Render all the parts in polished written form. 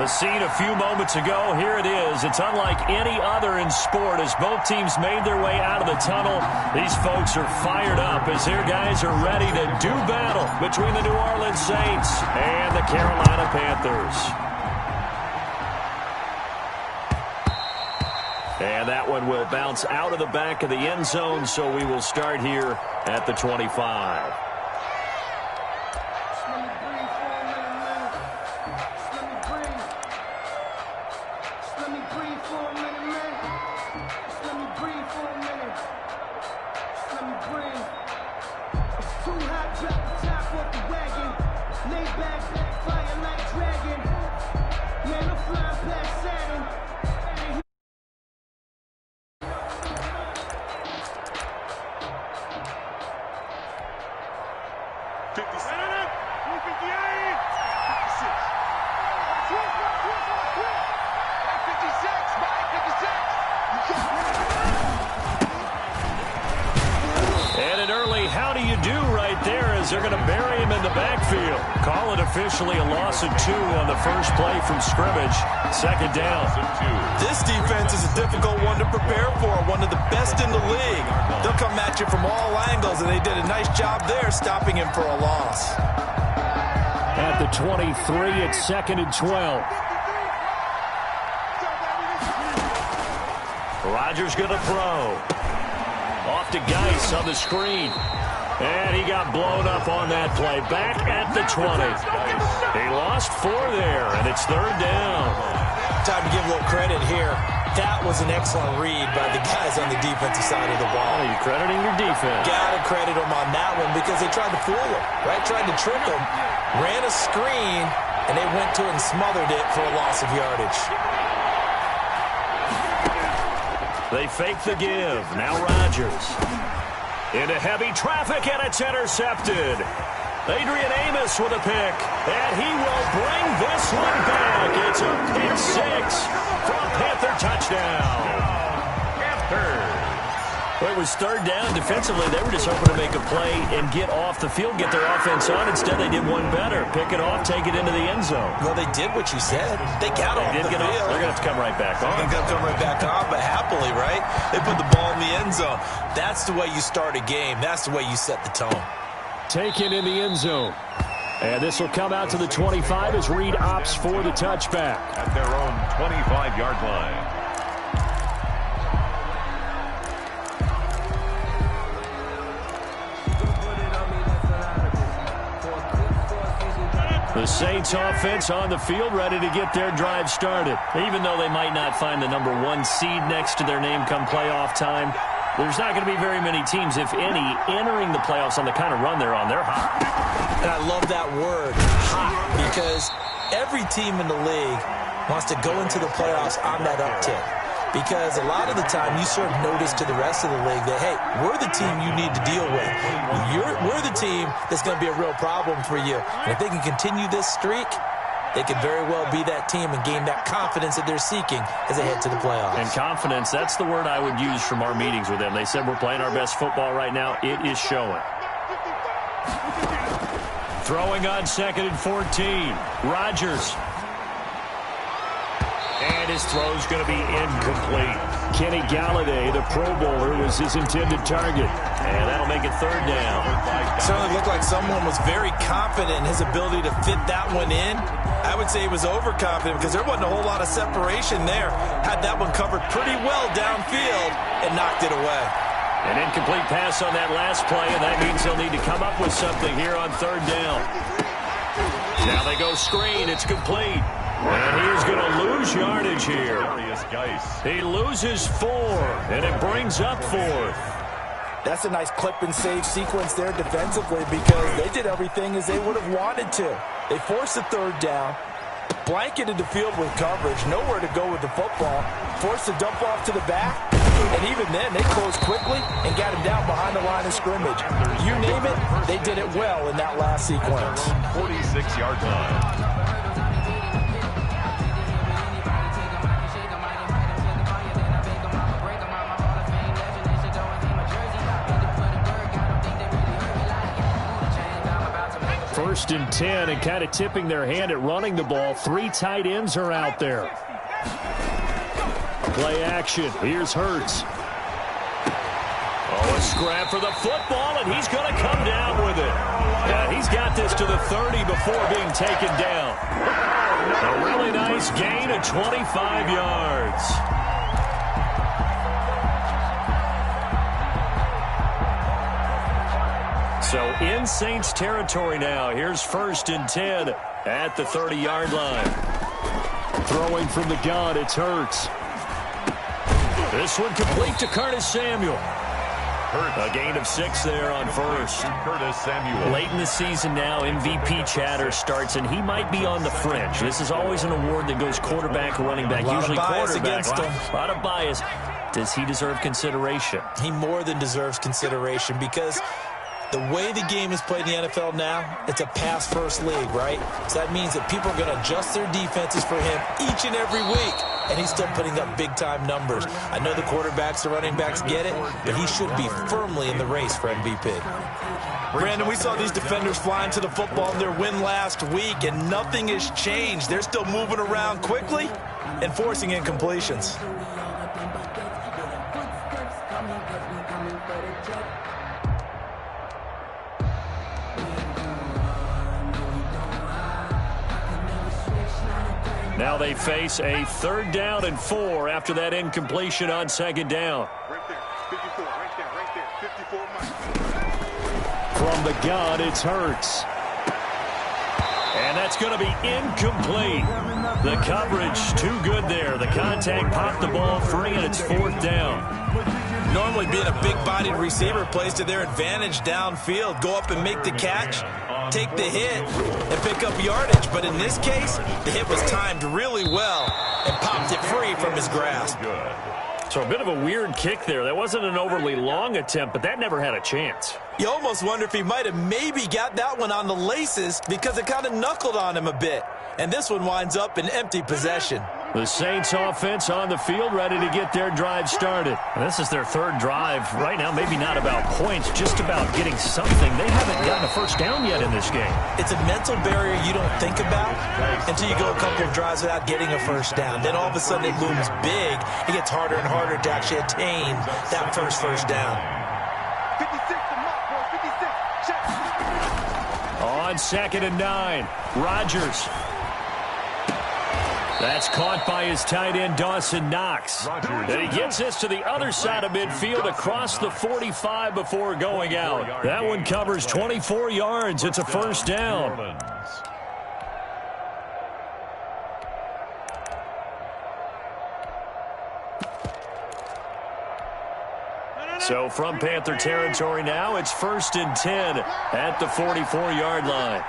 The scene a few moments ago, here it is. It's unlike any other in sport as both teams made their way out of the tunnel. These folks are fired up as their guys are ready to do battle between the New Orleans Saints and the Carolina Panthers. And that one will bounce out of the back of the end zone, so we will start here at the 25. They're going to bury him in the backfield. Call it officially a loss of 2 on the first play from scrimmage. Second down. This defense is a difficult one to prepare for, one of the best in the league. They'll come at you from all angles, and they did a nice job there stopping him for a loss. At the 23, it's 2nd and 12. Rodgers going to throw. Off to Geis on the screen. And he got blown up on that play. Back at the 20. He lost 4 there, and it's 3rd down. Time to give a little credit here. That was an excellent read by the guys on the defensive side of the ball. Oh, you're crediting your defense. Got to credit them on that one because they tried to fool him, right? Tried to trick him. Ran a screen, and they went to it and smothered it for a loss of yardage. They fake the give. Now Rodgers. Into heavy traffic, and it's intercepted. Adrian Amos with a pick, and he will bring this one back. It's a pick 6 from Panther touchdown. Well, it was 3rd down. Defensively, they were just hoping to make a play and get off the field, get their offense on. Instead, they did one better. Pick it off, take it into the end zone. Well, they did what you said. They got off the field. They're going to have to come right back on. They're going to come right back on, but happily, right? They put the ball in the end zone. That's the way you start a game. That's the way you set the tone. Taken in the end zone. And this will come out to the 25 as Reed opts for the touchback. At their own 25-yard line. The Saints offense on the field ready to get their drive started. Even though they might not find the number 1 seed next to their name come playoff time, there's not going to be very many teams, if any, entering the playoffs on the kind of run they're on. They're hot. And I love that word, hot, because every team in the league wants to go into the playoffs on that uptick. Because a lot of the time you serve notice to the rest of the league that, hey, we're the team you need to deal with. We're the team that's going to be a real problem for you. And if they can continue this streak, they could very well be that team and gain that confidence that they're seeking as they head to the playoffs. And confidence, that's the word I would use from our meetings with them. They said we're playing our best football right now. It is showing. Throwing on 2nd and 14. Rodgers. And his throw's going to be incomplete. Kenny Galladay, the Pro Bowler, was his intended target. And that'll make it 3rd down. Certainly looked like someone was very confident in his ability to fit that one in. I would say he was overconfident because there wasn't a whole lot of separation there. Had that one covered pretty well downfield and knocked it away. An incomplete pass on that last play, and that means they'll need to come up with something here on 3rd down. Now they go screen. It's complete. And he is going to lose yardage here. He loses 4, and it brings up 4th. That's a nice clip and save sequence there defensively because they did everything as they would have wanted to. They forced the 3rd down, blanketed the field with coverage, nowhere to go with the football, forced the dump off to the back, and even then they closed quickly and got him down behind the line of scrimmage. You name it, they did it well in that last sequence. 46-yard line. first and 10 and kind of tipping their hand at running the ball. 3 tight ends are out there. Play action. Here's Hurts. Oh, a scrap for the football, and he's going to come down with it. Yeah, he's got this to the 30 before being taken down. A really nice gain of 25 yards. So in Saints territory now. Here's first and 10 at the 30-yard line. Throwing from the gun, it's Hurts. This one complete to Curtis Samuel. A gain of 6 there on first. Curtis Samuel. Late in the season now, MVP chatter starts, and he might be on the fringe. This is always an award that goes quarterback or running back. Usually quarterback. A lot of bias. Does he deserve consideration? He more than deserves consideration because the way the game is played in the NFL now, it's a pass-first league, right? So that means that people are going to adjust their defenses for him each and every week, and he's still putting up big-time numbers. I know the quarterbacks, the running backs get it, but he should be firmly in the race for MVP. Brandon, we saw these defenders flying to the football in their win last week, and nothing has changed. They're still moving around quickly and forcing incompletions. Now they face a 3rd down and 4 after that incompletion on 2nd down. Right there, 54, right there, 54 miles. From the gun, it's Hurts. And that's going to be incomplete. The coverage too good there. The contact popped the ball free, and it's 4th down. Normally being a big-bodied receiver plays to their advantage downfield. Go up and make the catch, take the hit, and pick up yardage. But in this case, the hit was timed really well and popped it free from his grasp. So a bit of a weird kick there. That wasn't an overly long attempt, but that never had a chance. You almost wonder if he might have maybe got that one on the laces because it kind of knuckled on him a bit. And this one winds up in empty possession. The Saints offense on the field, ready to get their drive started. And this is their 3rd drive. Right now, maybe not about points, just about getting something. They haven't gotten a first down yet in this game. It's a mental barrier you don't think about until you go a couple of drives without getting a first down. Then all of a sudden it looms big. It gets harder and harder to actually attain that first down. 56, the mark, boy, 56, check. On 2nd and 9, Rodgers. That's caught by his tight end, Dawson Knox. And he gets this to the other side of midfield across the 45 before going out. That one covers 24 yards. It's a first down. So from Panther territory now, it's 1st and 10 at the 44-yard line.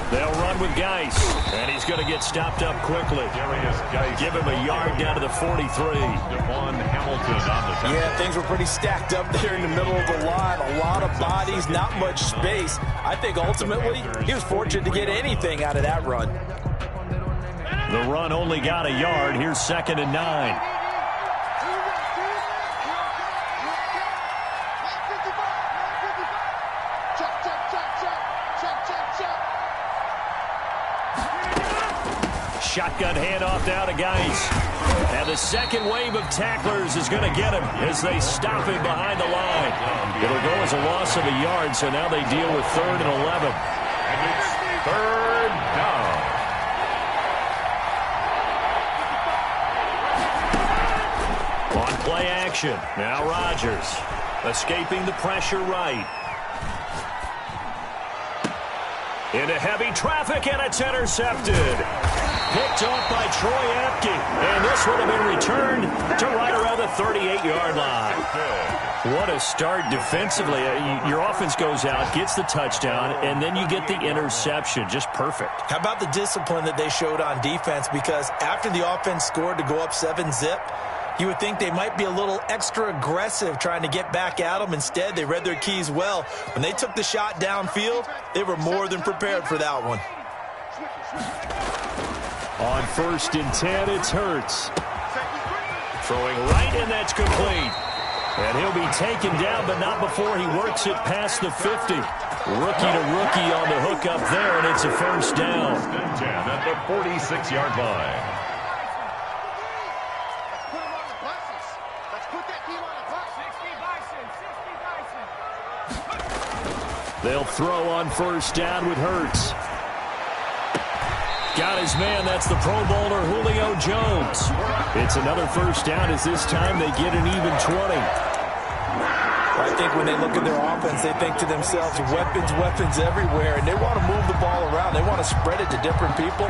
They'll run with Geis, and he's going to get stopped up quickly. Give him a yard down to the 43. Yeah, things were pretty stacked up there in the middle of the line. A lot of bodies, not much space. I think ultimately he was fortunate to get anything out of that run. The run only got a yard. Here's 2nd and 9. Shotgun handoff now to Geis. And the second wave of tacklers is going to get him as they stop him behind the line. It'll go as a loss of a yard, so now they deal with 3rd and 11. And it's 3rd down. On play action, now Rodgers. Escaping the pressure right. Into heavy traffic, and it's intercepted. Picked off by Troy Apke, and this would have been returned to right around the 38-yard line. What a start defensively. Your offense goes out, gets the touchdown, and then you get the interception. Just perfect. How about the discipline that they showed on defense? Because after the offense scored to go up 7-zip, you would think they might be a little extra aggressive trying to get back at them. Instead, they read their keys well. When they took the shot downfield, they were more than prepared for that one. On 1st and 10, it's Hurts. Throwing right, and that's complete. And he'll be taken down, but not before he works it past the 50. Rookie to rookie on the hook up there, and it's a first down. 10 at the 46-yard line. Let's put that team on the bus. 60 Bison. They'll throw on first down with Hurts. Got his man. That's the Pro Bowler Julio Jones. It's another first down as this time they get an even 20. I think when they look at their offense, they think to themselves, weapons, weapons everywhere, and they want to move the ball around. They want to spread it to different people.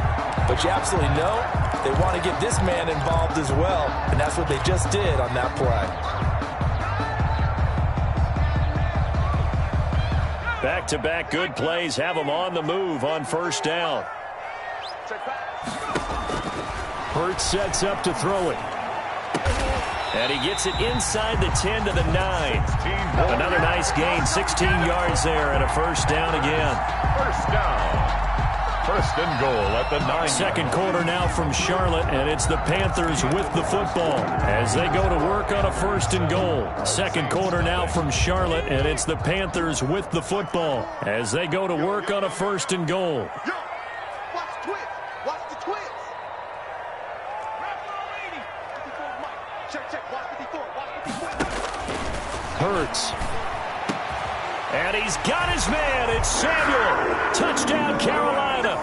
But you absolutely know they want to get this man involved as well, and that's what they just did on that play. Back-to-back good plays have them on the move on first down. Hurts sets up to throw it. And he gets it inside the 10 to the 9. Another nice gain, 16 yards there, and a first down again. First down. First and goal at the 9. Second quarter now from Charlotte, and it's the Panthers with the football as they go to work on a first and goal. Second quarter now from Charlotte, and it's the Panthers with the football as they go to work on a first and goal. Yo, watch the twins. Watch the twins. Check, check. Watch 54. Watch 54. Hurts. And he's got his man. It's Samuel. Touchdown, Carolina.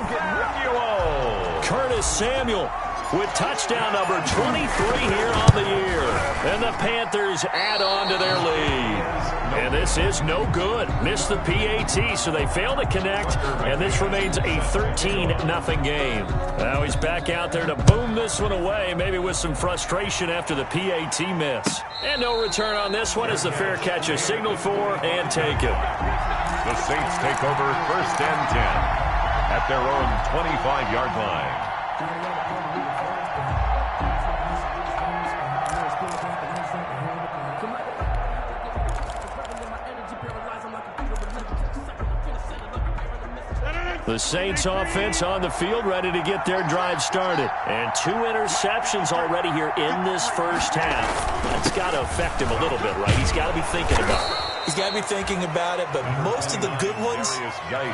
Curtis Samuel with touchdown number 23 here on the year. And the Panthers add on to their lead. And this is no good. Missed the PAT, so they fail to connect. And this remains a 13-0 game. Now he's back out there to boom this one away, maybe with some frustration after the PAT miss. And no return on this one as the fair catch is signaled for and taken. The Saints take over first and 10 at their own 25-yard line. The Saints offense on the field, ready to get their drive started. And 2 interceptions already here in this first half. That's got to affect him a little bit, right? He's got to be thinking about it. He's got to be thinking about it, but most of the good ones,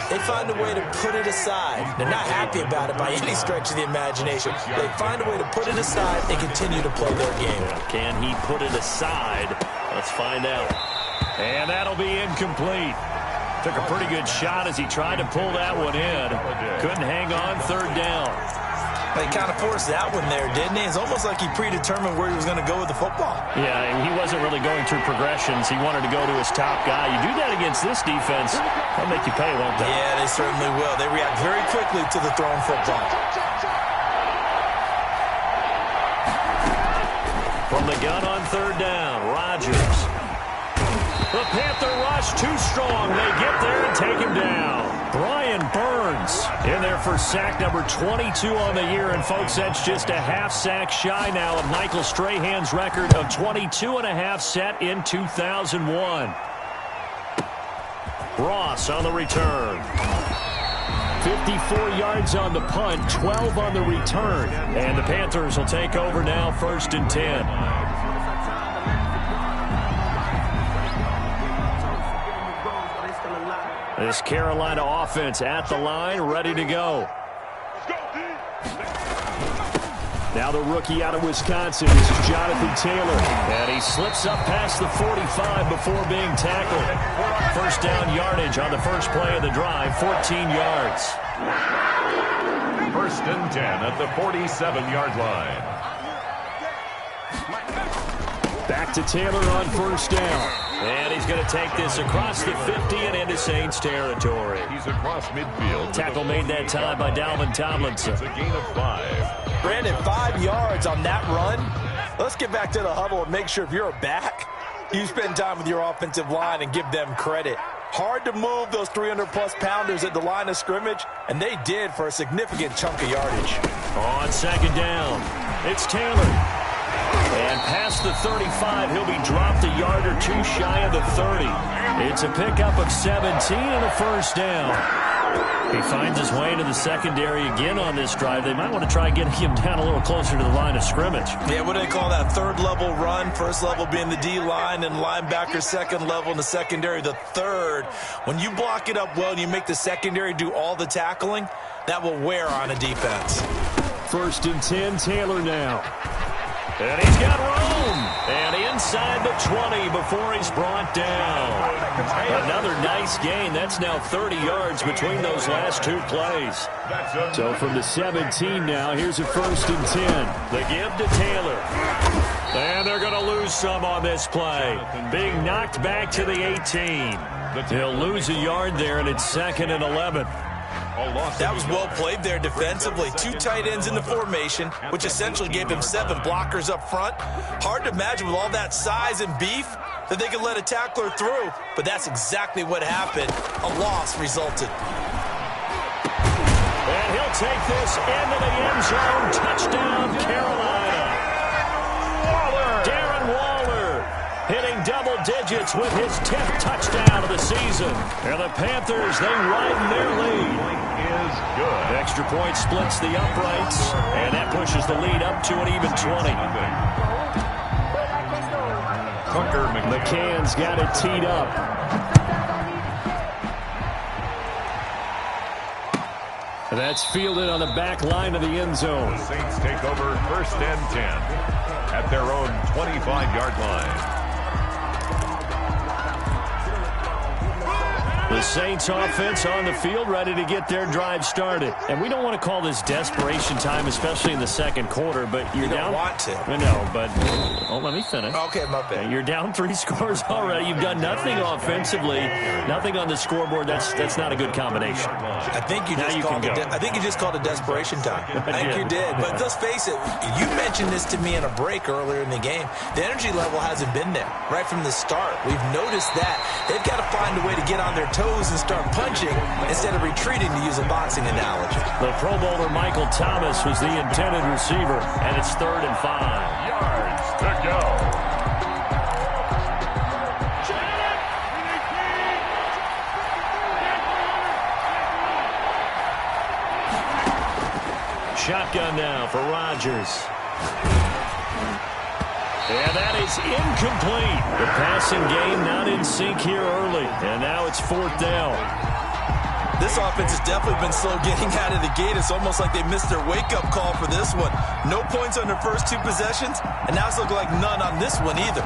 they find a way to put it aside. They're not happy about it by any stretch of the imagination. They find a way to put it aside and continue to play their game. Can he put it aside? Let's find out. And that'll be incomplete. Took a pretty good shot as he tried to pull that one in. Couldn't hang on, third down. He kind of forced that one there, didn't he? It's almost like he predetermined where he was going to go with the football. Yeah, he wasn't really going through progressions. He wanted to go to his top guy. You do that against this defense, they'll make you pay, won't they? Yeah, they certainly will. They react very quickly to the thrown football. From the gun on third down, Rodgers. The Panther rush too strong. They get there and take him down. Brian Burns in there for sack number 22 on the year. And, folks, that's just a half sack shy now of Michael Strahan's record of 22.5 set in 2001. Ross on the return. 54 yards on the punt, 12 on the return. And the Panthers will take over now, first and 10. This Carolina offense at the line, ready to go. Now the rookie out of Wisconsin, this is Jonathan Taylor. And he slips up past the 45 before being tackled. First down yardage on the first play of the drive, 14 yards. First and 10 at the 47-yard line. Back to Taylor on first down. And he's going to take this across the 50 and into Saints territory. He's across midfield. Tackle made that time by Dalvin Tomlinson. It's a gain of 5. Brandon, 5 yards on that run. Let's get back to the huddle and make sure if you're a back, you spend time with your offensive line and give them credit. Hard to move those 300-plus pounders at the line of scrimmage, and they did for a significant chunk of yardage. On second down, it's Taylor. And past the 35, he'll be dropped a yard or two shy of the 30. It's a pickup of 17 and a first down. He finds his way into the secondary again on this drive. They might want to try getting him down a little closer to the line of scrimmage. Yeah, what do they call that? Third level run. First level being the D-line and linebacker. Second level in the secondary, the third. When you block it up well and you make the secondary do all the tackling, that will wear on a defense. 1st and 10, Taylor now. And he's got room. And inside the 20 before he's brought down. Another nice gain. That's now 30 yards between those last 2 plays. So from the 17 now, here's a 1st and 10. The give to Taylor. And they're going to lose some on this play. Being knocked back to the 18. They'll lose a yard there, and it's 2nd and 11. That was well played there defensively. 2 tight ends in the formation, which essentially gave him 7 blockers up front. Hard to imagine with all that size and beef that they could let a tackler through, but that's exactly what happened. A loss resulted. And he'll take this into the end zone. Touchdown, Carolina. Darren Waller hitting double digits with his 10th touchdown of the season. And the Panthers, they widen their lead. Is good. Extra point splits the uprights, and that pushes the lead up to an even 20. McCann's got it teed up. That's fielded on the back line of the end zone. The Saints take over 1st and 10 at their own 25-yard line. The Saints offense on the field, ready to get their drive started. And we don't want to call this desperation time, especially in the 2nd quarter, but you're down. You don't want to. I know, but let me finish. Okay, my bad. You're down 3 scores already. You've done nothing offensively, nothing on the scoreboard. That's not a good combination. I think you just called it desperation time. I think you did. But let's face it, you mentioned this to me in a break earlier in the game. The energy level hasn't been there right from the start. We've noticed that. They've got to find a way to get on their toes and start punching instead of retreating, to use a boxing analogy. The Pro Bowler Michael Thomas was the intended receiver, and it's 3rd and 5. Yards to go. Shotgun now for Rodgers. And that is incomplete. The passing game not in sync here early. And now it's 4th down. This offense has definitely been slow getting out of the gate. It's almost like they missed their wake-up call for this one. No points on their first 2 possessions, and now it's looking like none on this one either.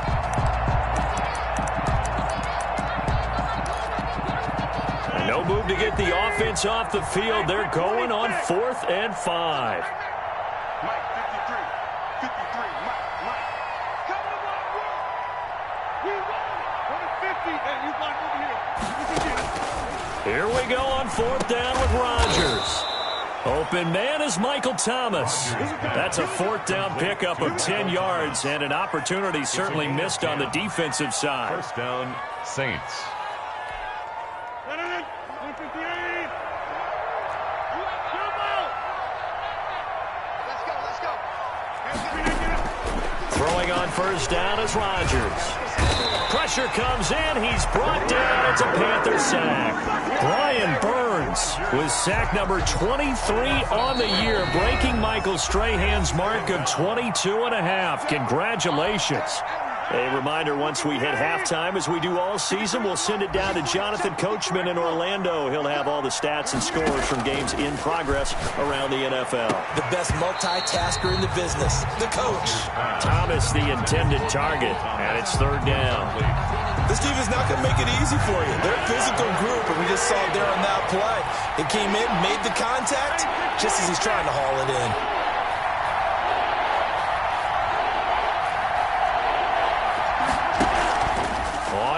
No move to get the offense off the field. They're going on 4th and 5. Here we go on 4th down with Rodgers. Open man is Michael Thomas. That's a 4th down pickup of 10 yards and an opportunity certainly missed on the defensive side. 1st down, Saints. Throwing on 1st down is Rodgers. Pressure comes in. He's brought down. It's a Panther sack. Brian Burns with sack number 23 on the year, breaking Michael Strahan's mark of 22.5. Congratulations. A reminder, once we hit halftime, as we do all season, we'll send it down to Jonathan Coachman in Orlando. He'll have all the stats and scores from games in progress around the NFL. The best multitasker in the business, the coach. Thomas, the intended target, and it's 3rd down. This team is not going to make it easy for you. They're a physical group, and we just saw it there on that play. It came in, made the contact, just as he's trying to haul it in.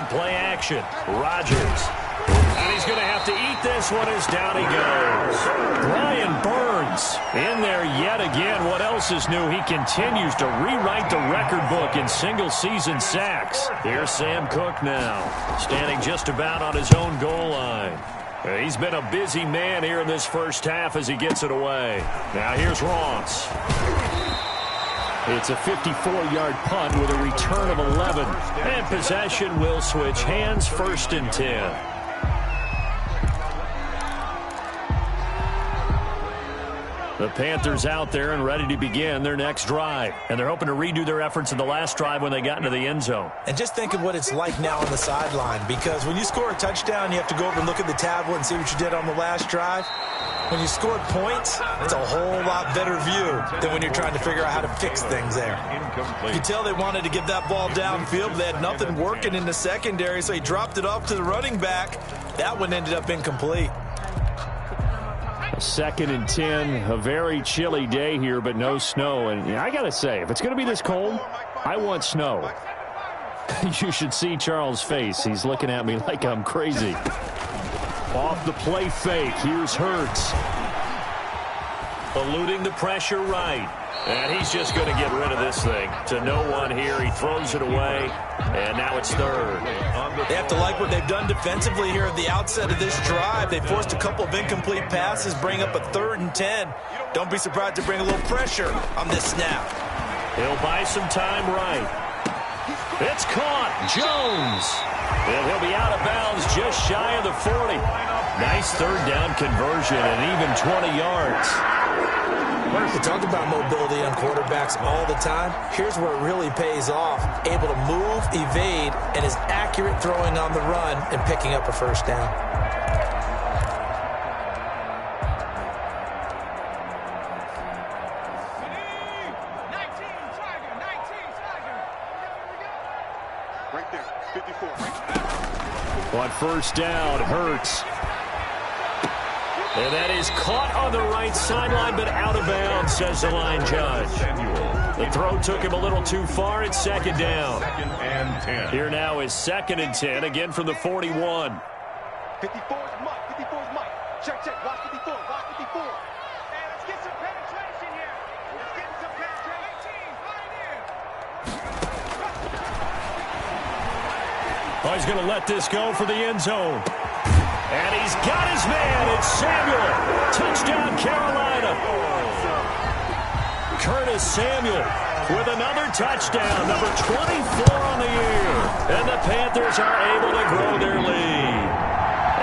Play action. Rodgers. And he's going to have to eat this one as down he goes. Brian Burns in there yet again. What else is new? He continues to rewrite the record book in single-season sacks. Here's Sam Cook now, standing just about on his own goal line. He's been a busy man here in this first half as he gets it away. Now here's Ross. It's a 54-yard punt with a return of 11. And possession will switch hands, 1st and 10. The Panthers out there and ready to begin their next drive. And they're hoping to redo their efforts in the last drive when they got into the end zone. And just think of what it's like now on the sideline, because when you score a touchdown, you have to go over and look at the tablet and see what you did on the last drive. When you scored points, it's a whole lot better view than when you're trying to figure out how to fix things there. You can tell they wanted to get that ball downfield, but they had nothing working in the secondary, so he dropped it off to the running back. That one ended up incomplete. 2nd and 10, a very chilly day here, but no snow. And I got to say, if it's going to be this cold, I want snow. You should see Charles' face. He's looking at me like I'm crazy. Off the play fake, here's Hurts. Eluding the pressure right. And he's just going to get rid of this thing. To no one here, he throws it away, and now it's 3rd. They have to like what they've done defensively here at the outset of this drive. They forced a couple of incomplete passes, bring up a 3rd and 10. Don't be surprised to bring a little pressure on this snap. He'll buy some time right. It's caught. Jones. And he'll be out of bounds just shy of the 40. Nice 3rd down conversion and even 20 yards. We talk about mobility on quarterbacks all the time. Here's where it really pays off. Able to move, evade, and is accurate throwing on the run and picking up a 1st down. Right there, 54. On 1st down, Hurts. And that is caught on the right sideline, but out of bounds, says the line judge. The throw took him a little too far. It's 2nd down. 2nd and 10. Here now is 2nd and 10, again from the 41. 54 is Mike. 54 is Mike. Check, check. Watch 54. Watch 54. Hey, let's get some penetration here. Let's get some penetration. Oh, he's going to let this go for the end zone. And he's got his man. It's Samuel. Touchdown, Carolina. Curtis Samuel with another touchdown, number 24 on the year. And the Panthers are able to grow their lead.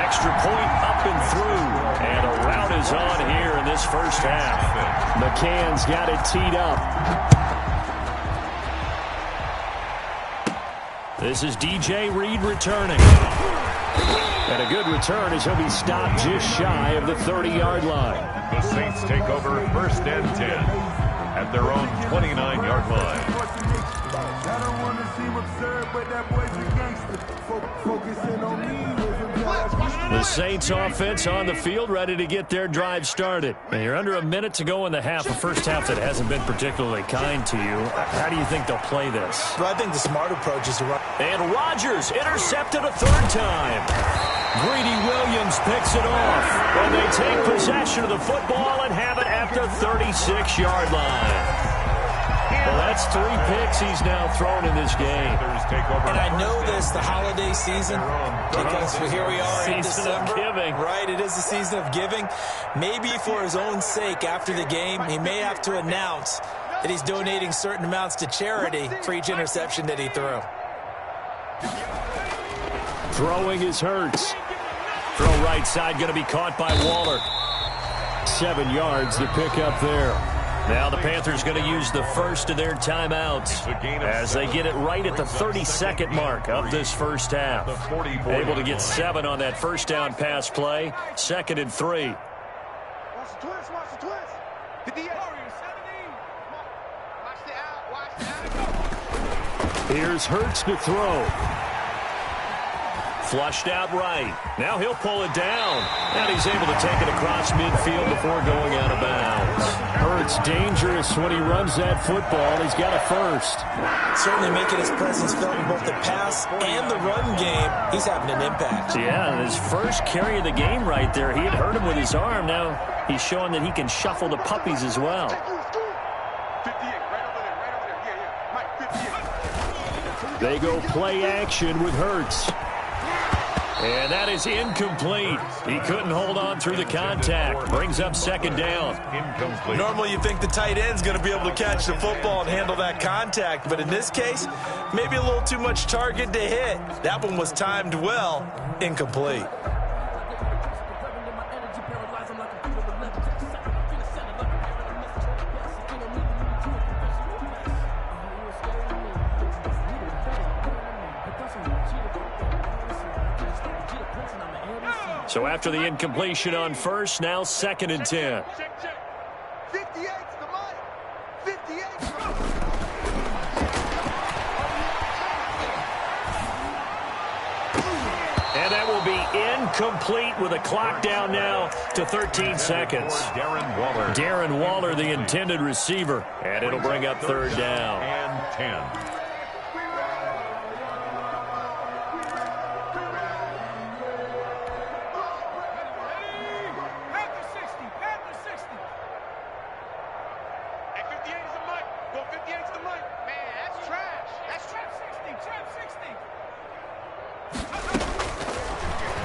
Extra point up and through. And a rout is on here in this first half. McCann's got it teed up. This is DJ Reed returning. And a good return as he'll be stopped just shy of the 30-yard line. The Saints take over 1st and 10 at their own 29-yard line. The Saints offense on the field, ready to get their drive started. And you're under a minute to go in the half, a first half that hasn't been particularly kind to you. How do you think they'll play this? Well, I think the smart approach is to run. And Rodgers intercepted a 3rd time. Greedy Williams picks it off. And they take possession of the football and have it at the 36-yard line. Well, that's 3 picks he's now thrown in this game. And I know this, the holiday season, because here we are in December. Season of giving. Right, it is the season of giving. Maybe for his own sake, after the game, he may have to announce that he's donating certain amounts to charity for each interception that he threw. Throwing is Hurts. Throw right side, going to be caught by Waller. 7 yards, the pick up there. Now the Panthers going to use the first of their timeouts as they get it right at the 32nd mark of this first half. Able to get 7 on that 1st down pass play. 2nd and 3. Watch the twist. Watch the twist. 58. 17. Watch the out. Watch the out. Here's Hurts to throw. Flushed out right. Now he'll pull it down. And he's able to take it across midfield before going out of bounds. Hurts dangerous when he runs that football. He's got a 1st. Certainly making his presence felt in both the pass and the run game. He's having an impact. Yeah, his first carry of the game right there. He had hurt him with his arm. Now he's showing that he can shuffle the puppies as well. 58. Right over there. Yeah. Mike, 58. They go play action with Hurts. And that is incomplete. He couldn't hold on through the contact. Brings up 2nd down. Incomplete. Normally you think the tight end's going to be able to catch the football and handle that contact. But in this case, maybe a little too much target to hit. That one was timed well. Incomplete. So after the incompletion on first, now 2nd and 10. 58's the mic. 58's the mic. And that will be incomplete with a clock down now to 13 seconds. Darren Waller, the intended receiver. And it'll bring up 3rd down. And 10.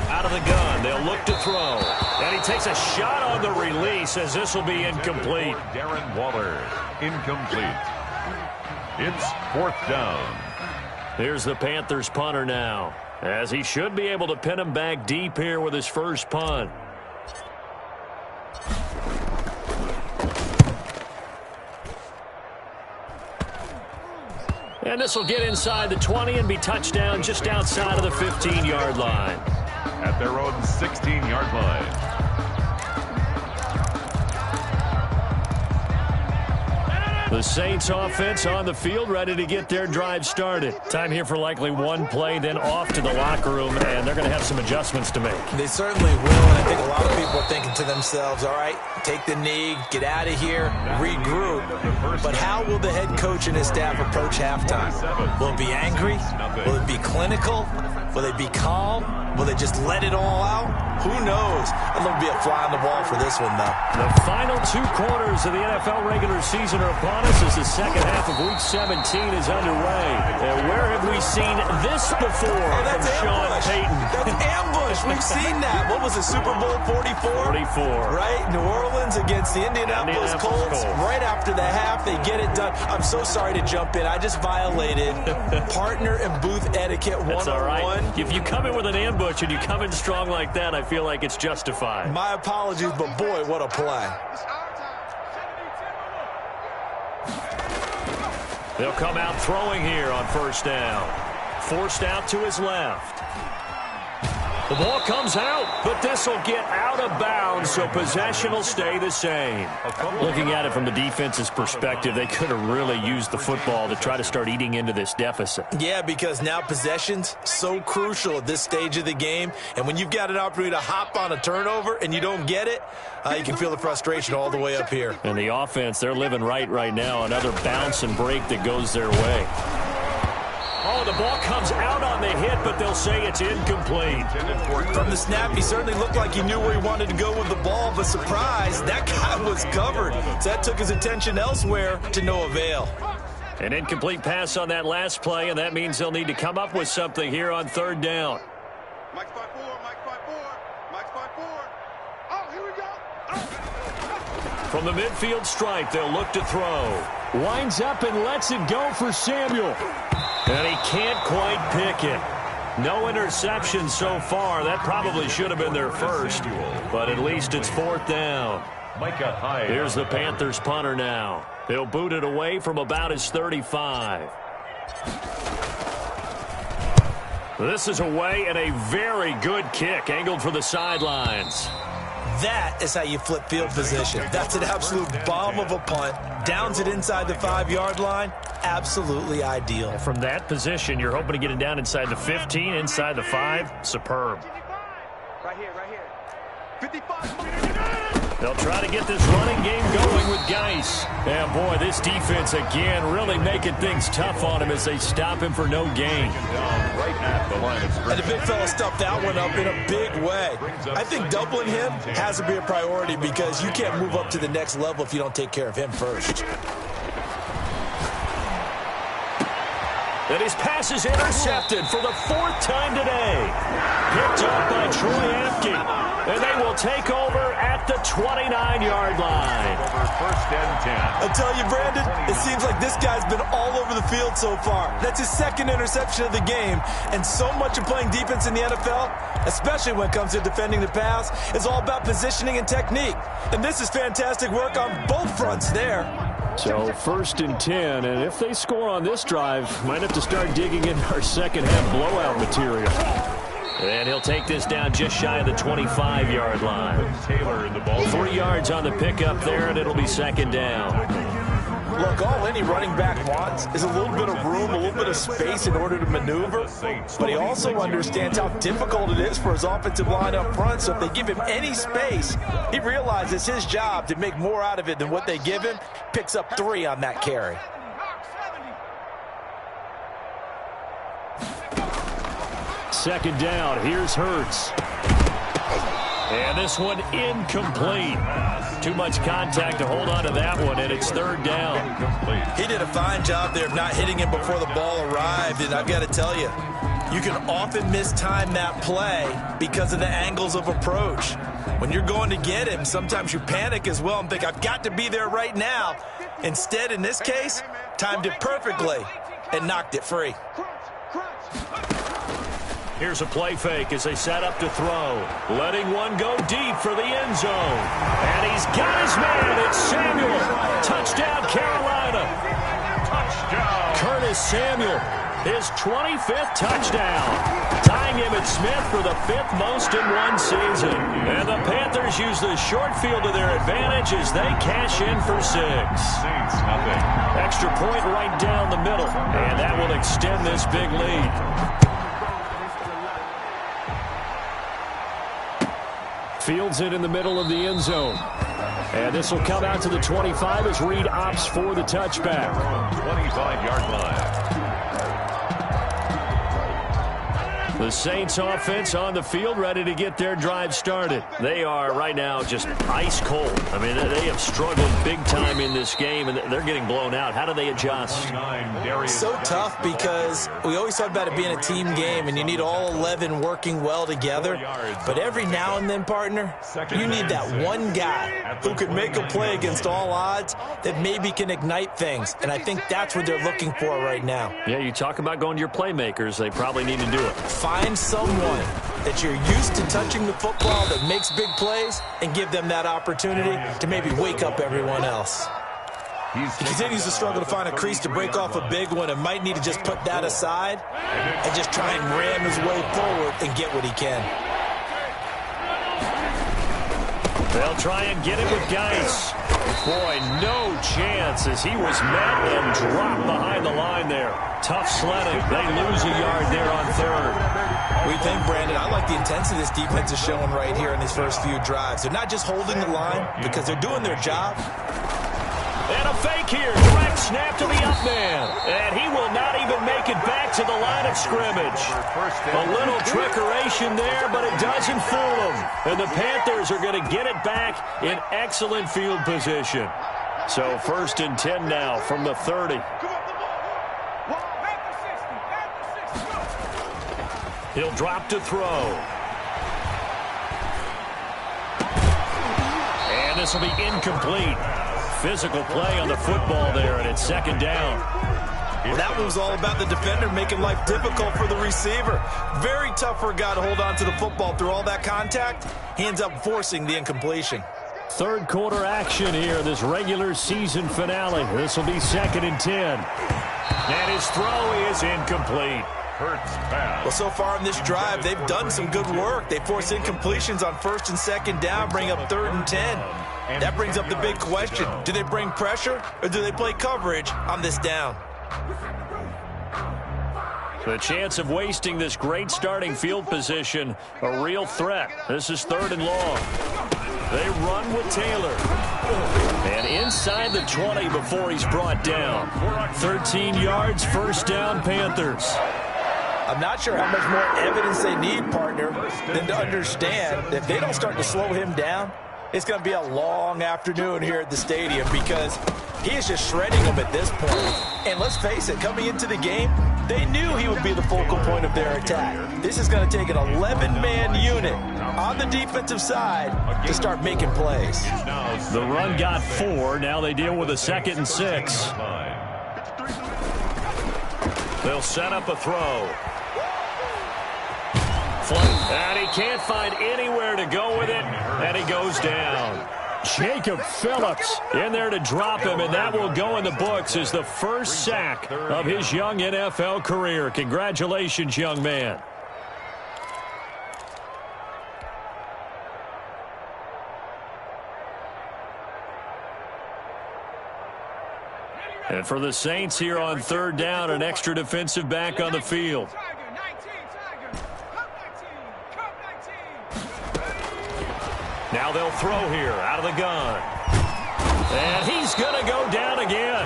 Out of the gun, they'll look to throw. And he takes a shot on the release as this will be incomplete. Darren Waller, incomplete. It's 4th down. Here's the Panthers punter now, as he should be able to pin him back deep here with his first punt. And this will get inside the 20 and be touchdown just outside of the 15-yard line. At their own 16-yard line. The Saints offense on the field, ready to get their drive started. Time here for likely one play, then off to the locker room, and they're going to have some adjustments to make. They certainly will, and I think a lot of people are thinking to themselves, all right, take the knee, get out of here, regroup. But how will the head coach and his staff approach halftime? Will it be angry? Will it be clinical? Will they be calm? Will they just let it all out? Who knows? I'd love to be a fly on the wall for this one, though. The final 2 quarters of the NFL regular season are upon us as the second half of Week 17 is underway. And where have we seen this before from Sean Payton? That's ambush. We've seen that. What was it, Super Bowl 44? 44. Right? New Orleans against the Indianapolis Colts. Right after the half, they get it done. I'm so sorry to jump in. I just violated partner and booth etiquette 101. That's all right. If you come in with an ambush and you come in strong like that, I feel like it's justified. My apologies, but boy, what a play. They'll come out throwing here on 1st down. Forced out to his left. The ball comes out, but this will get out of bounds, so possession will stay the same. Looking at it from the defense's perspective, they could have really used the football to try to start eating into this deficit. Yeah, because now possession's so crucial at this stage of the game, and when you've got an opportunity to hop on a turnover and you don't get it, you can feel the frustration all the way up here. And the offense, they're living right now. Another bounce and break that goes their way. Oh, the ball comes out on the hit, but they'll say it's incomplete. From the snap, he certainly looked like he knew where he wanted to go with the ball, but surprise, that guy was covered. So that took his attention elsewhere to no avail. An incomplete pass on that last play, and that means they'll need to come up with something here on 3rd down. Mike's 5-4, Mike's 5-4, Mike's 5-4. Oh, here we go. Oh. From the midfield stripe, they'll look to throw. Winds up and lets it go for Samuel. And he can't quite pick it. No interception so far. That probably should have been their first. But at least it's 4th down. Here's the Panthers punter now. He'll boot it away from about his 35. This is away and a very good kick angled for the sidelines. That is how you flip field position. That's an absolute bomb of a punt. Downs it inside the 5-yard line. Absolutely ideal. From that position, you're hoping to get it down inside the 15, inside the 5. Superb. Right here. 55. They'll try to get this running game going with Geis. And boy, this defense again really making things tough on him as they stop him for no gain. Right at the line of scrimmage. And the big fella stuffed that one up in a big way. I think doubling him has to be a priority because you can't move up to the next level if you don't take care of him first. And his pass is intercepted for the 4th time today. Picked up by Troy Apke. And they will take over at the 29-yard line. First and 10. I tell you, Brandon, it seems like this guy's been all over the field so far. That's his 2nd interception of the game. And so much of playing defense in the NFL, especially when it comes to defending the pass, is all about positioning and technique. And this is fantastic work on both fronts there. So 1st and 10, and if they score on this drive, might have to start digging into our second half blowout material. And he'll take this down just shy of the 25-yard line. Taylor in the ball. 3 yards on the pickup there, and it'll be second down. Look, all any running back wants is a little bit of room, a little bit of space in order to maneuver. But he also understands how difficult it is for his offensive line up front. So if they give him any space, he realizes his job to make more out of it than what they give him. Picks up 3 on that carry. Second down, here's Hurts. And this one incomplete. Too much contact to hold on to that one, and it's third down. He did a fine job there of not hitting him before the ball arrived, and I've got to tell you, you can often mistime that play because of the angles of approach. When you're going to get him, sometimes you panic as well and think, I've got to be there right now. Instead, in this case, timed it perfectly and knocked it free. Here's a play fake as they set up to throw. Letting one go deep for the end zone. And he's got his man. It's Samuel. Touchdown, Carolina. Touchdown. Curtis Samuel, his 25th touchdown. Tying Emmitt Smith for the 5th most in one season. And the Panthers use the short field to their advantage as they cash in for 6. Saints, nothing. Extra point right down the middle. And that will extend this big lead. Fields it in the middle of the end zone. And this will come out to the 25 as Reed opts for the touchback. 25-yard line. The Saints offense on the field, ready to get their drive started. They are right now just ice cold. I mean, they have struggled big time in this game, and they're getting blown out. How do they adjust? So tough because we always talk about it being a team game, and you need all 11 working well together. But every now and then, partner, you need that one guy who could make a play against all odds that maybe can ignite things. And I think that's what they're looking for right now. Yeah, you talk about going to your playmakers. They probably need to do it. Find someone that you're used to touching the football that makes big plays and give them that opportunity to maybe wake up everyone else. He continues to struggle to find a crease to break off a big one and might need to just put that aside and just try and ram his way forward and get what he can. They'll try and get it with Geis. Boy, no chance as he was met and dropped behind the line there. Tough sledding. They lose a yard there on third. What do you think, Brandon? I like the intensity this defense is showing right here in these first few drives. They're not just holding the line because they're doing their job. And a fake here. Direct snap to the up man. And he will not even make it back to the line of scrimmage. A little trickeration there, but it doesn't fool them. And the Panthers are going to get it back in excellent field position. So 1st and 10 now from the 30. He'll drop to throw. And this will be incomplete. Physical play on the football there, and it's second down. Well, that one was all about the defender making life difficult for the receiver. Very tough for a guy to hold on to the football through all that contact. He ends up forcing the incompletion. Third quarter action here, this regular season finale. This will be 2nd and 10. And his throw is incomplete. Hurts pass. Well, so far in this drive, they've done some good work. They force incompletions on 1st and 2nd down, bring up 3rd and 10. That brings up the big question. Do they bring pressure or do they play coverage on this down? The chance of wasting this great starting field position, a real threat. This is 3rd and long. They run with Taylor. And inside the 20 before he's brought down. 13 yards, 1st down, Panthers. I'm not sure how much more evidence they need, partner, than to understand that if they don't start to slow him down, it's going to be a long afternoon here at the stadium because he is just shredding them at this point. And let's face it, coming into the game, they knew he would be the focal point of their attack. This is going to take an 11-man unit on the defensive side to start making plays. The run got 4. Now they deal with a 2nd and 6. They'll set up a throw. And he can't find anywhere to go with it, and he goes down. Jacob Phillips in there to drop him, and that will go in the books as the first sack of his young NFL career. Congratulations, young man. And for the Saints here on third down, an extra defensive back on the field. Now they'll throw here out of the gun. And he's going to go down again.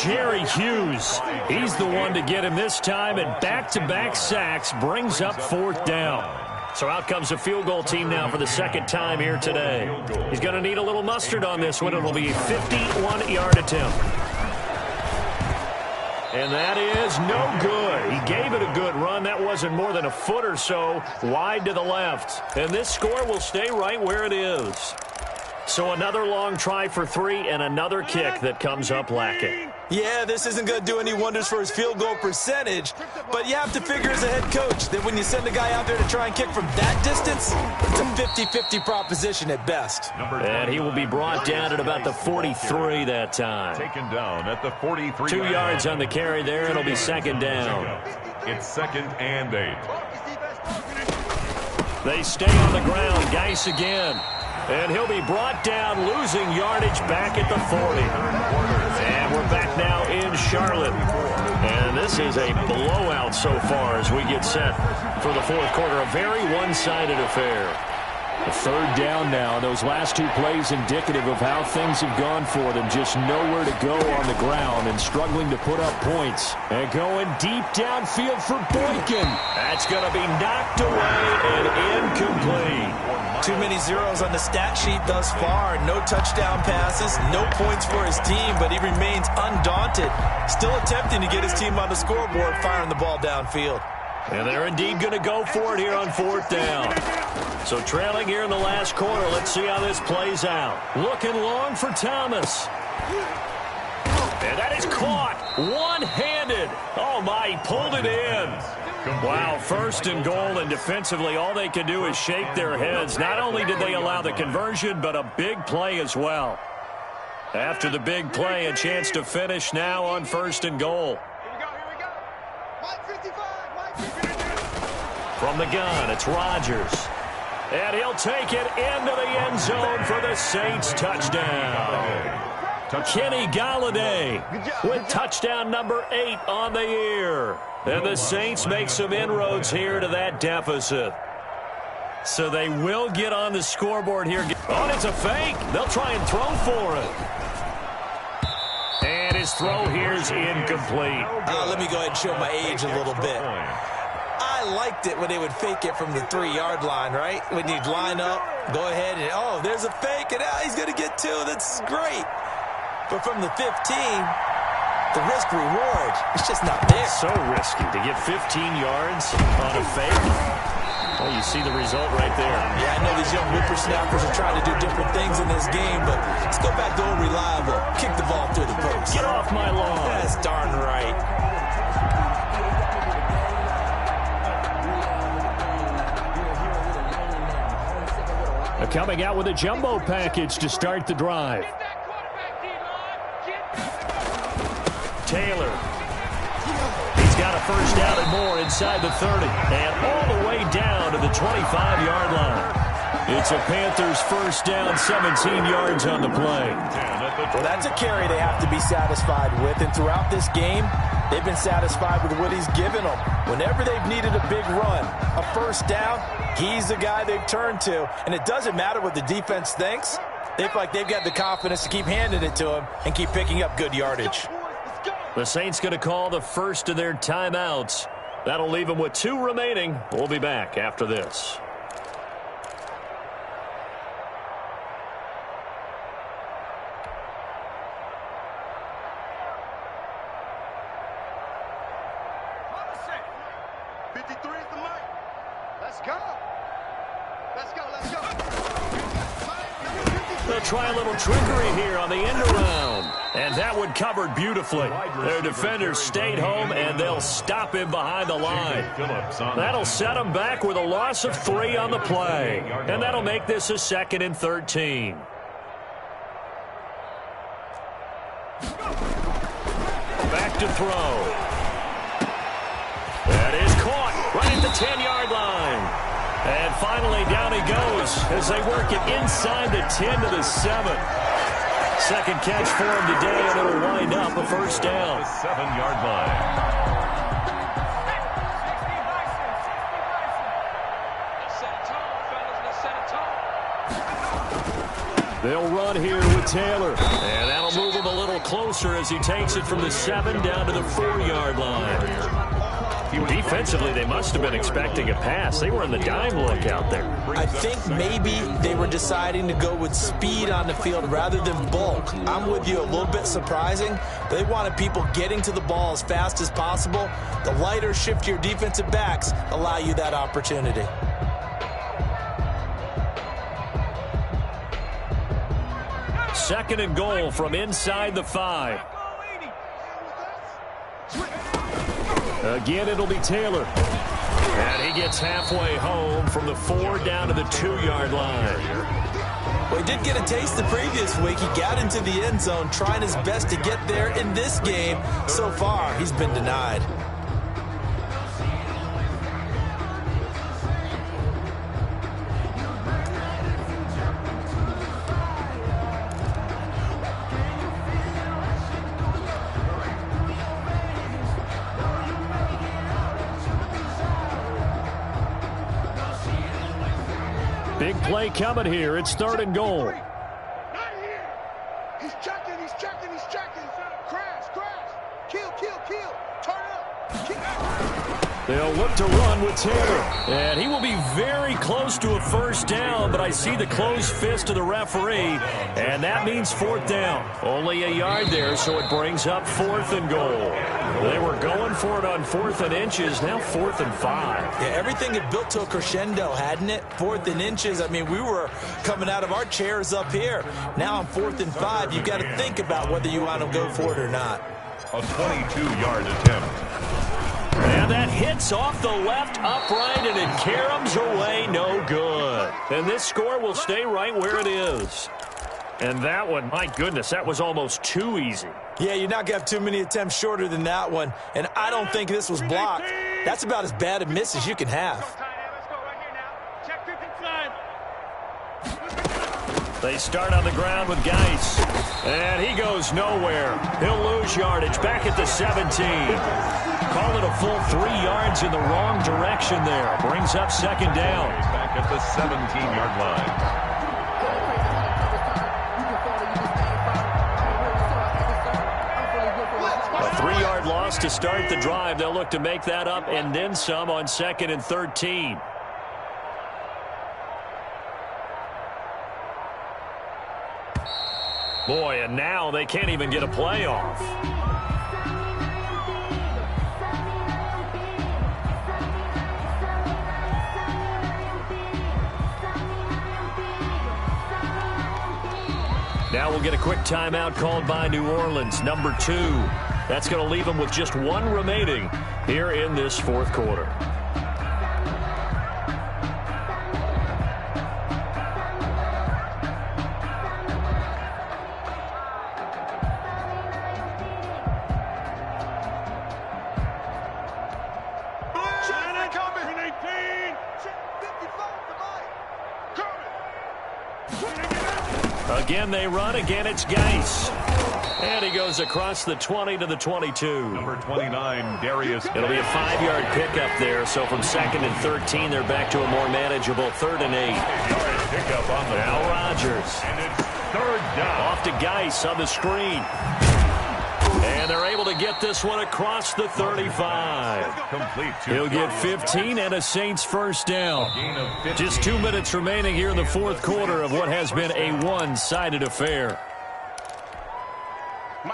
Jerry Hughes, he's the one to get him this time, and back-to-back sacks brings up fourth down. So out comes a field goal team now for the second time here today. He's going to need a little mustard on this one. It'll be a 51-yard attempt. And that is no good. He gave it a good run. That wasn't more than a foot or so wide to the left. And this score will stay right where it is. So another long try for 3 and another kick that comes up lacking. Yeah, this isn't going to do any wonders for his field goal percentage, but you have to figure as a head coach that when you send a guy out there to try and kick from that distance, it's a 50-50 proposition at best. And he will be brought down at about the 43 that time. Taken down at the 43. 2 yards on the carry there, and it'll be second down. It's 2nd and 8. They stay on the ground. Geis again. And he'll be brought down, losing yardage back at the 40. And we're back now in Charlotte. And this is a blowout so far as we get set for the fourth quarter. A very one-sided affair. A third down now. Those last 2 plays indicative of how things have gone for them. Just nowhere to go on the ground and struggling to put up points. And going deep downfield for Boykin. That's going to be knocked away and incomplete. Too many zeros on the stat sheet thus far. No touchdown passes, no points for his team, but he remains undaunted. Still attempting to get his team on the scoreboard, firing the ball downfield. And they're indeed going to go for it here on fourth down. So trailing here in the last quarter. Let's see how this plays out. Looking long for Thomas. And that is caught one-handed. Oh, my, he pulled it in. Wow, first and goal, and defensively all they can do is shake their heads. Not only did they allow the conversion, but a big play as well. After the big play, a chance to finish now on first and goal. From the gun, it's Rodgers. And he'll take it into the end zone for the Saints touchdown. Kenny Galladay with touchdown number 8 on the year. And the Saints make some inroads here to that deficit. So they will get on the scoreboard here. Oh, it's a fake. They'll try and throw for it. And his throw here is incomplete. Let me go ahead and show my age a little bit. I liked it when they would fake it from the 3-yard line, right? When you'd line up, go ahead and, oh, there's a fake, and he's going to get 2. That's great. But from the 15, the risk-reward, it's just not there. So risky to get 15 yards on a fake. Well, you see the result right there. Yeah, I know these young whippersnappers are trying to do different things in this game, but let's go back to old reliable. Kick the ball through the post. Get off my lawn. That's darn right. Coming out with a jumbo package to start the drive. Taylor. He's got a first down and more inside the 30. And all the way down to the 25-yard line. It's a Panthers first down, 17 yards on the play. Well, that's a carry they have to be satisfied with. And throughout this game, they've been satisfied with what he's given them. Whenever they've needed a big run, a first down, he's the guy they've turned to. And it doesn't matter what the defense thinks. They feel like they've got the confidence to keep handing it to him and keep picking up good yardage. The Saints going to call the first of their timeouts. That'll leave them with 2 remaining. We'll be back after this. They'll try a little trickery here on the end around. And that one covered beautifully. Their defenders stayed home, and they'll stop him behind the line. That'll set him back with a loss of 3 on the play. And that'll make this a 2nd and 13. Back to throw. That is caught right at the 10-yard line. And finally, down he goes as they work it inside the 10 to the 7. Second catch for him today, and it'll wind up a first down. The 7-yard line. They'll run here with Taylor. And that'll move him a little closer as he takes it from the 7 down to the 4-yard line. Defensively, they must have been expecting a pass. They were in the dime look out there. I think maybe they were deciding to go with speed on the field rather than bulk. I'm with you, a little bit surprising. They wanted people getting to the ball as fast as possible. The lighter, shiftier defensive backs allow you that opportunity. Second and goal from inside the 5. Again, it'll be Taylor. And he gets halfway home from the 4 down to the 2-yard line. Well, he did get a taste the previous week. He got into the end zone trying his best to get there in this game. So far, he's been denied. Big play coming here. It's 3rd and goal. Not here. He's checking. Crash. Kill. Turn up. They'll look to run with Taylor. And he will be very close to a first down, but I see the closed fist of the referee, and that means 4th down. Only a yard there, so it brings up 4th and goal. They were going for it on 4th and inches, now 4th and 5. Yeah, everything had built to a crescendo, hadn't it? 4th and inches. I mean, we were coming out of our chairs up here. Now on 4th and 5, you've got to think about whether you want to go for it or not. A 22-yard attempt. And that hits off the left upright, and it caroms away, no good. And this score will stay right where it is. And that one, my goodness, that was almost too easy. Yeah, you're not going to have too many attempts shorter than that one. And I don't think this was blocked. That's about as bad a miss as you can have. They start on the ground with Geis. And he goes nowhere. He'll lose yardage back at the 17. Call it a full 3 yards in the wrong direction there. Brings up 2nd down. Back at the 17-yard line. A 3-yard loss to start the drive. They'll look to make that up and then some on 2nd and 13. Boy, and now they can't even get a play off. Now we'll get a quick timeout called by New Orleans, number 2. That's going to leave them with just 1 remaining here in this 4th quarter. Again, they run. Again, it's Geis. And he goes across the 20 to the 22. Number 29, Darius. It'll be a 5-yard pickup there. So from 2nd and 13, they're back to a more manageable 3rd and 8. Pickup on the Now Rodgers. And it's 3rd down. Off to Geis on the screen. And they're able to get this one across the 35. Complete. He'll get 15 and a Saints first down. Just 2 minutes remaining here in the 4th quarter of what has been a one-sided affair.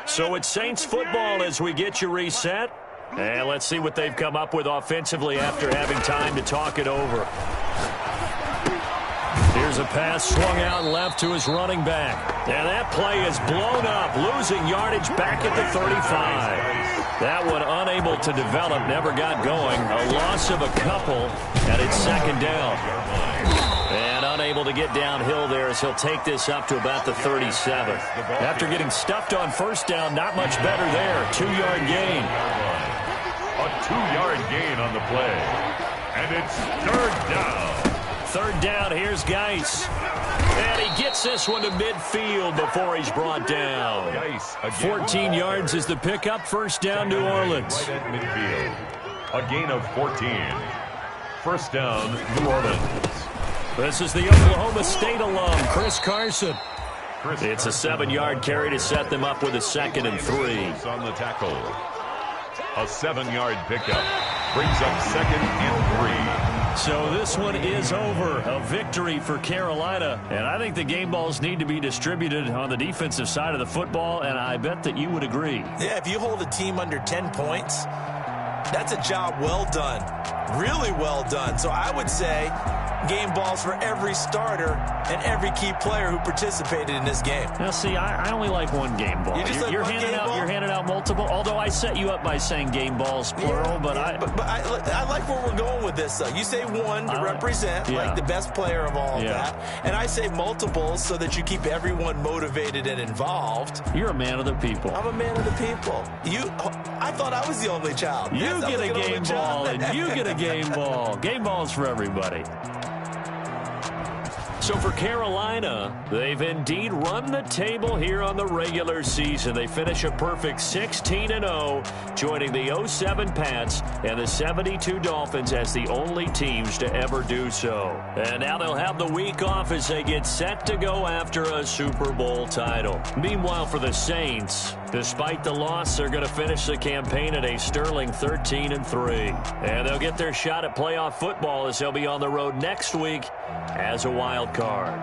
So it's Saints football as we get you reset. And let's see what they've come up with offensively after having time to talk it over. Here's a pass swung out left to his running back. And that play is blown up, losing yardage back at the 35. That one unable to develop, never got going. A loss of a couple, and it's 2nd down. And unable to get downhill there as he'll take this up to about the 37. After getting stuffed on first down, not much better there. 2-yard gain. A 2-yard gain on the play. And it's 3rd down. 3rd down, here's Geis. And he gets this one to midfield before he's brought down. 14 yards is the pickup. First down, New Orleans. Right at midfield. A gain of 14. First down, New Orleans. This is the Oklahoma State alum, Chris Carson. It's a 7-yard carry to set them up with a 2nd and 3. On the tackle. A 7-yard pickup. Brings up 2nd and 3. So this one is over. A victory for Carolina. And I think the game balls need to be distributed on the defensive side of the football, and I bet that you would agree. Yeah, if you hold a team under 10 points, that's a job well done. Really well done. So I would say game balls for every starter and every key player who participated in this game. Now, see, I only like one game ball. You're handing out multiple, although I set you up by saying game balls, plural, but I like where we're going with this, though. You say one to represent, like the best player of all of that, and I say multiples so that you keep everyone motivated and involved. You're a man of the people. I'm a man of the people. I thought I was the only child. You get a game ball, and you get a game ball. Game balls for everybody. So for Carolina, they've indeed run the table here on the regular season. They finish a perfect 16-0, joining the 07 Pats and the 72 Dolphins as the only teams to ever do so. And now they'll have the week off as they get set to go after a Super Bowl title. Meanwhile, for the Saints, despite the loss, they're going to finish the campaign at a sterling 13-3. And they'll get their shot at playoff football as they'll be on the road next week as a wild card.